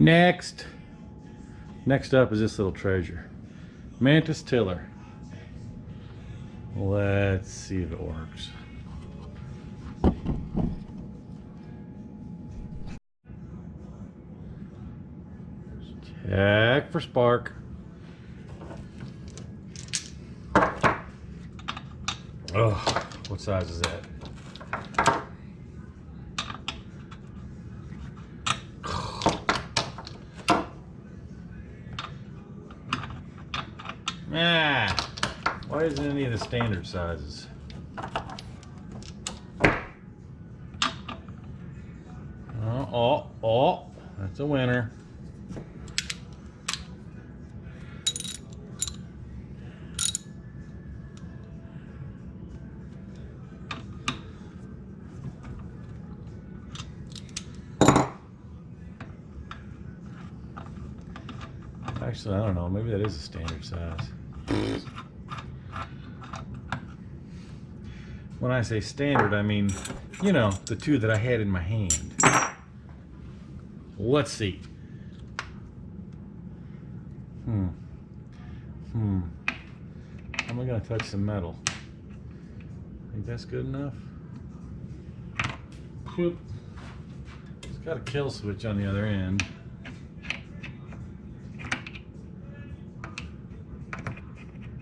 Next up is this little treasure. Mantis Tiller. Let's see if it works. Check for spark. Oh, what size is that? Ah, why isn't any of the standard sizes? Oh, that's a winner. Actually, I don't know. Maybe that is a standard size. When I say standard, I mean, you know, the two that I had in my hand. Let's see. How am I going to touch some metal? Think that's good enough? It's got a kill switch on the other end.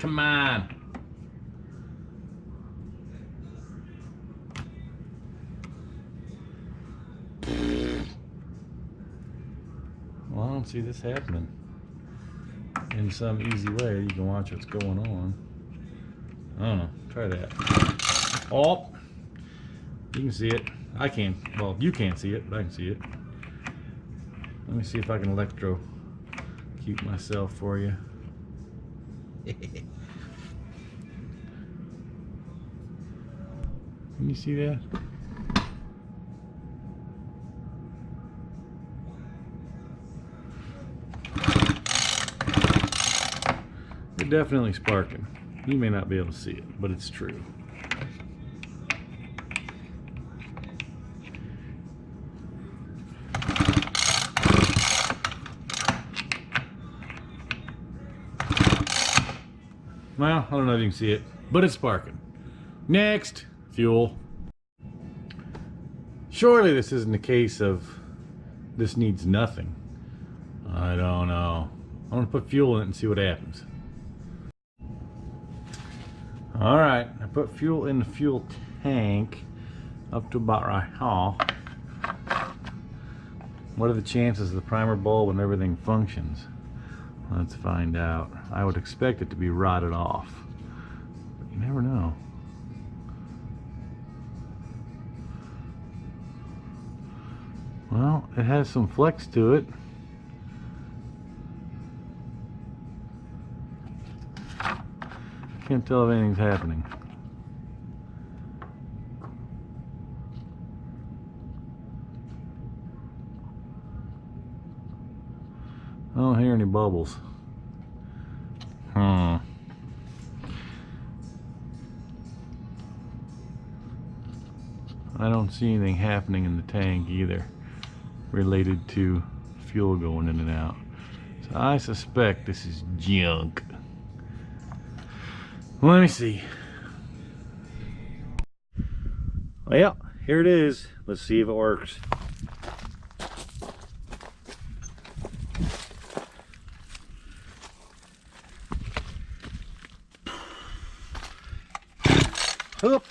Come on. Well, I don't see this happening in some easy way. You can watch what's going on. I don't know. Try that. Oh, you can see it. I can't. Well, you can't see it, but I can see it. Let me see if I can electrocute myself for you. Can you see that? You're definitely sparking. You may not be able to see it, but it's true. Well, I don't know if you can see it, but it's sparking. Next, fuel. Surely this isn't a case of this needs nothing. I don't know. I'm gonna put fuel in it and see what happens. All right, I put fuel in the fuel tank up to about right here. What are the chances of the primer bulb and everything functions? Let's find out. I would expect it to be rotted off, but you never know. Well, it has some flex to it. Can't tell if anything's happening. I don't hear any bubbles. I don't see anything happening in the tank either related to fuel going in and out. So I suspect this is junk. Let me see. Well, here it is. Let's see if it works. Oop.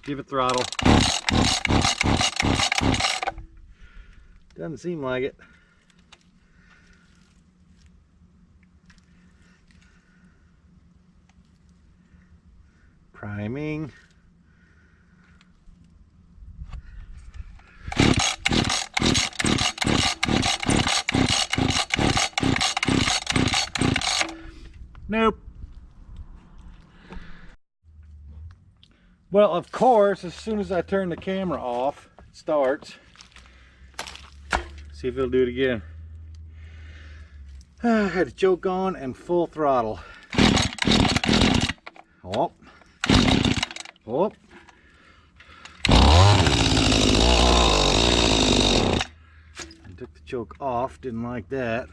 Give it throttle. Doesn't seem like it. Priming. Nope. Well, of course, as soon as I turn the camera off, it starts. See if it'll do it again. I had the choke on and full throttle. Oh. Oh. I took the choke off, didn't like that.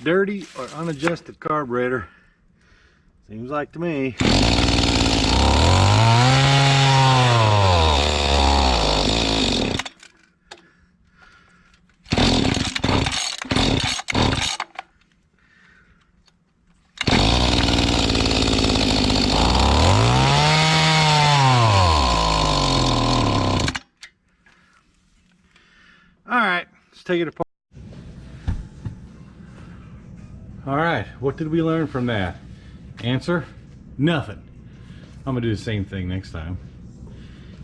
Dirty or unadjusted carburetor, seems like to me. All right, let's take it apart. All right, what did we learn from that? Answer, nothing. I'm gonna do the same thing next time.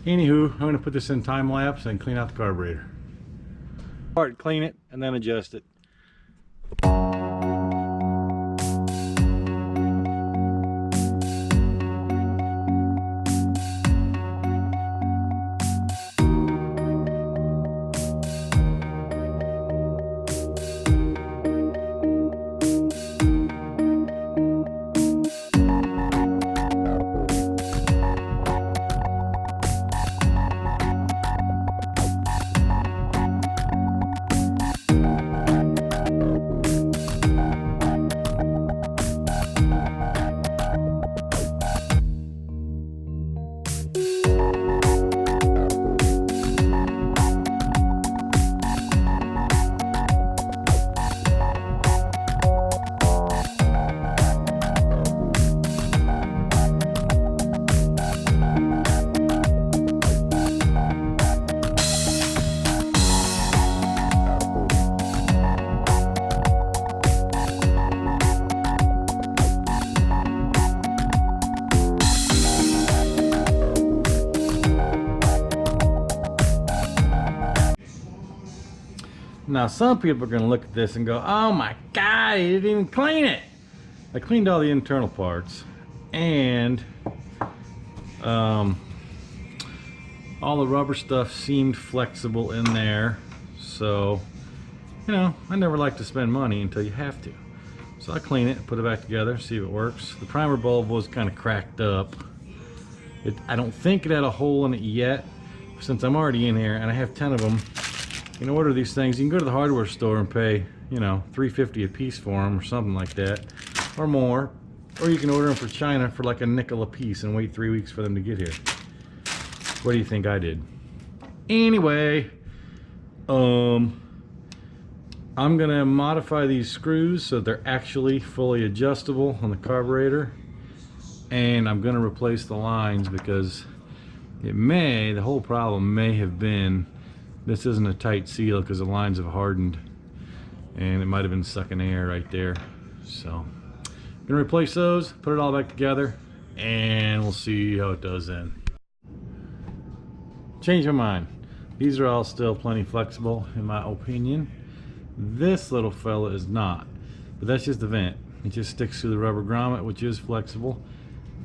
Anywho, I'm gonna put this in time lapse and clean out the carburetor. Clean it and then adjust it. Now some people are going to look at this and go, oh my god, he didn't even clean it. I cleaned all the internal parts and all the rubber stuff seemed flexible in there. So, you know, I never like to spend money until you have to. So I clean it, put it back together, see if it works. The primer bulb was kind of cracked up. I don't think it had a hole in it yet. Since I'm already in here and I have 10 of them, you can order these things. You can go to the hardware store and pay, you know, $3.50 a piece for them or something like that, or more. Or you can order them for China for like a nickel a piece and wait 3 weeks for them to get here. What do you think I did? Anyway, I'm gonna modify these screws so they're actually fully adjustable on the carburetor, and I'm gonna replace the lines because the whole problem may have been this isn't a tight seal because the lines have hardened and it might have been sucking air right there. So I'm gonna replace those, put it all back together, and we'll see how it does then. Change my mind. These are all still plenty flexible in my opinion. This little fella is not, but that's just the vent. It just sticks to the rubber grommet, which is flexible,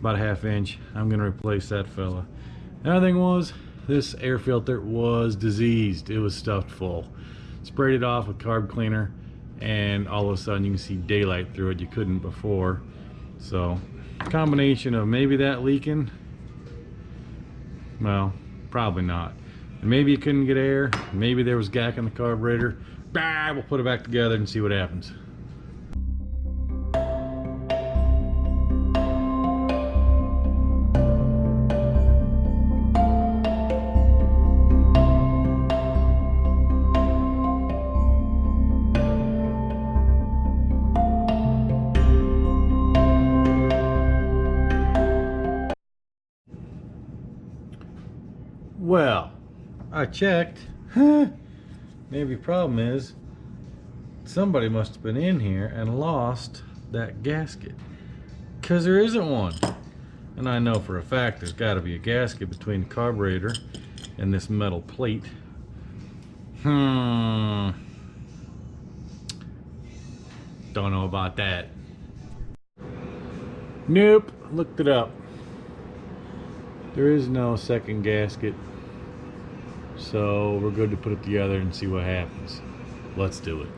about a 1/2 inch. I'm gonna replace that fella. The other thing was, this air filter was diseased. It was stuffed full. Sprayed it off with carb cleaner and all of a sudden you can see daylight through it. You couldn't before. So combination of maybe that leaking, well, probably not. Maybe you couldn't get air, maybe there was gack in the carburetor. We'll put it back together and see what happens. Well, I checked. Maybe problem is somebody must have been in here and lost that gasket, because there isn't one. And I know for a fact there's got to be a gasket between the carburetor and this metal plate. Don't know about that. Nope, looked it up. There is no second gasket, so we're good to put it together and see what happens. Let's do it.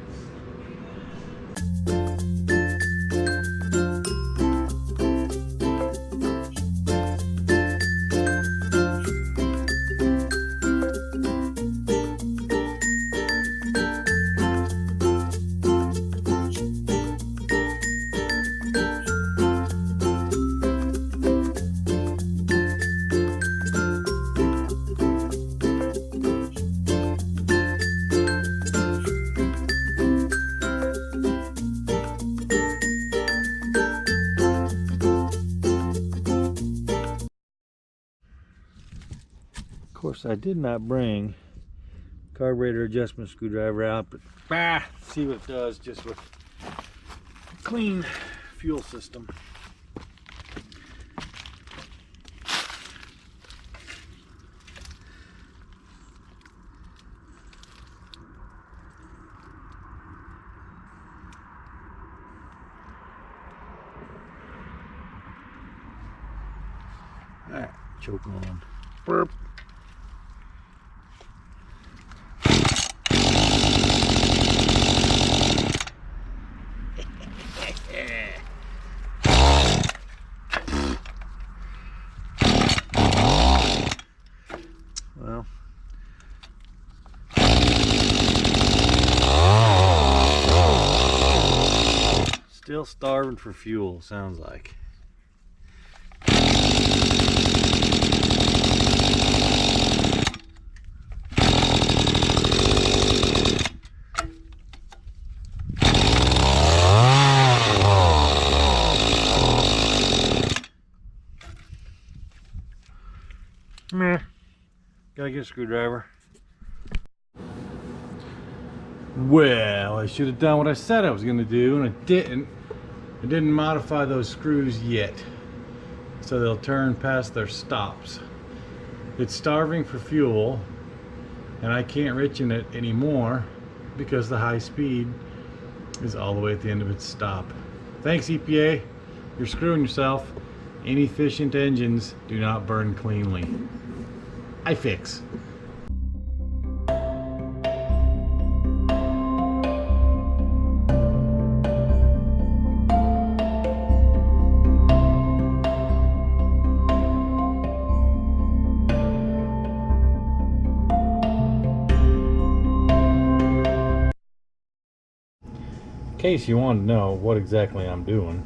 Of course, I did not bring carburetor adjustment screwdriver out, but see what it does just with a clean fuel system. All right, choke on. Burp. Well, still starving for fuel, sounds like. Meh. Gotta get a screwdriver. Well, I should have done what I said I was gonna do, and I didn't. I didn't modify those screws yet, so they'll turn past their stops. It's starving for fuel, and I can't reach in it anymore because the high speed is all the way at the end of its stop. Thanks, EPA. You're screwing yourself. Inefficient engines do not burn cleanly. I fix. In case you want to know what exactly I'm doing,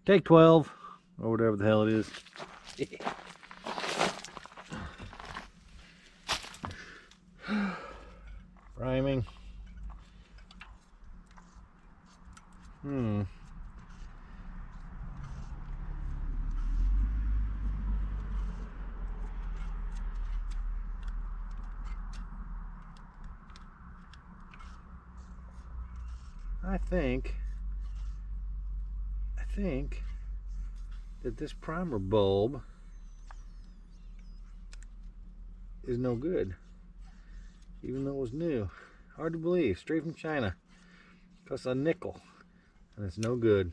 take 12 or whatever the hell it is. Priming. I think that this primer bulb is no good. Even though it was new. Hard to believe. Straight from China. Costs a nickel. And it's no good.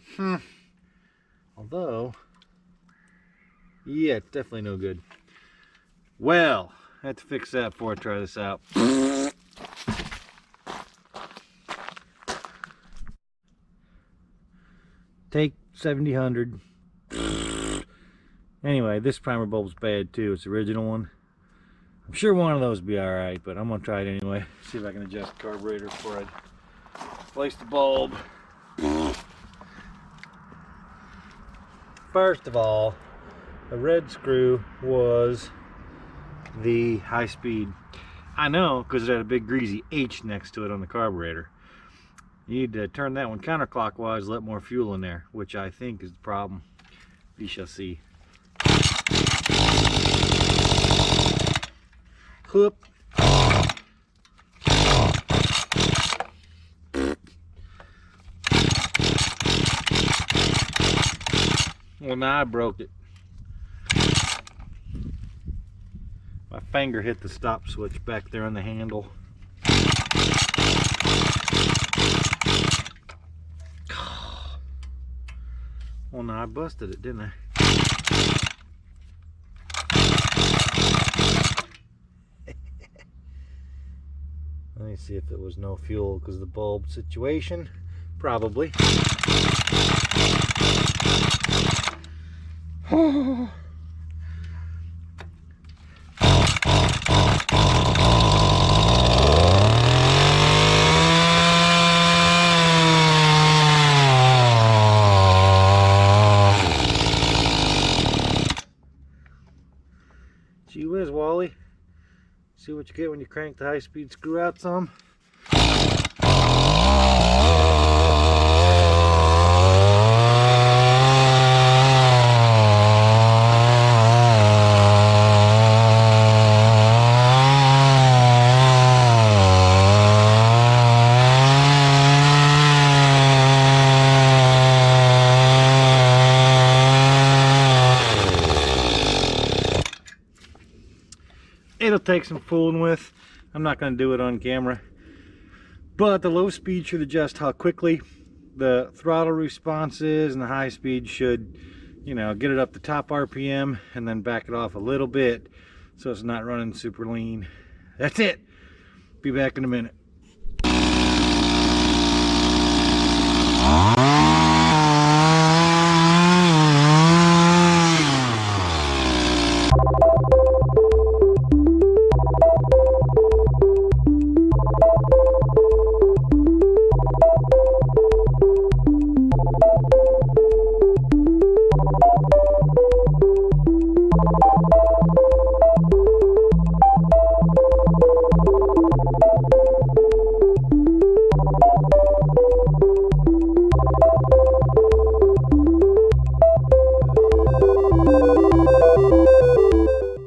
Although, yeah, it's definitely no good. Well, I have to fix that before I try this out. Take 70-100. Anyway, this primer bulb's bad too. It's the original one. I'm sure one of those would be alright, but I'm going to try it anyway. See if I can adjust the carburetor before I replace the bulb. First of all, the red screw was the high speed. I know, because it had a big greasy H next to it on the carburetor. You need to turn that one counterclockwise, let more fuel in there, which I think is the problem. We shall see. Whoop. Well, now I broke it. My finger hit the stop switch back there on the handle. Well, now I busted it, didn't I? Let me see if it was no fuel because of the bulb situation. Probably. Gee whiz, Wally. See what you get when you crank the high-speed screw out some. It'll take some fooling with. I'm not going to do it on camera. But the low speed should adjust how quickly the throttle response is, and the high speed should, you know, get it up to top RPM and then back it off a little bit so it's not running super lean. That's it. Be back in a minute.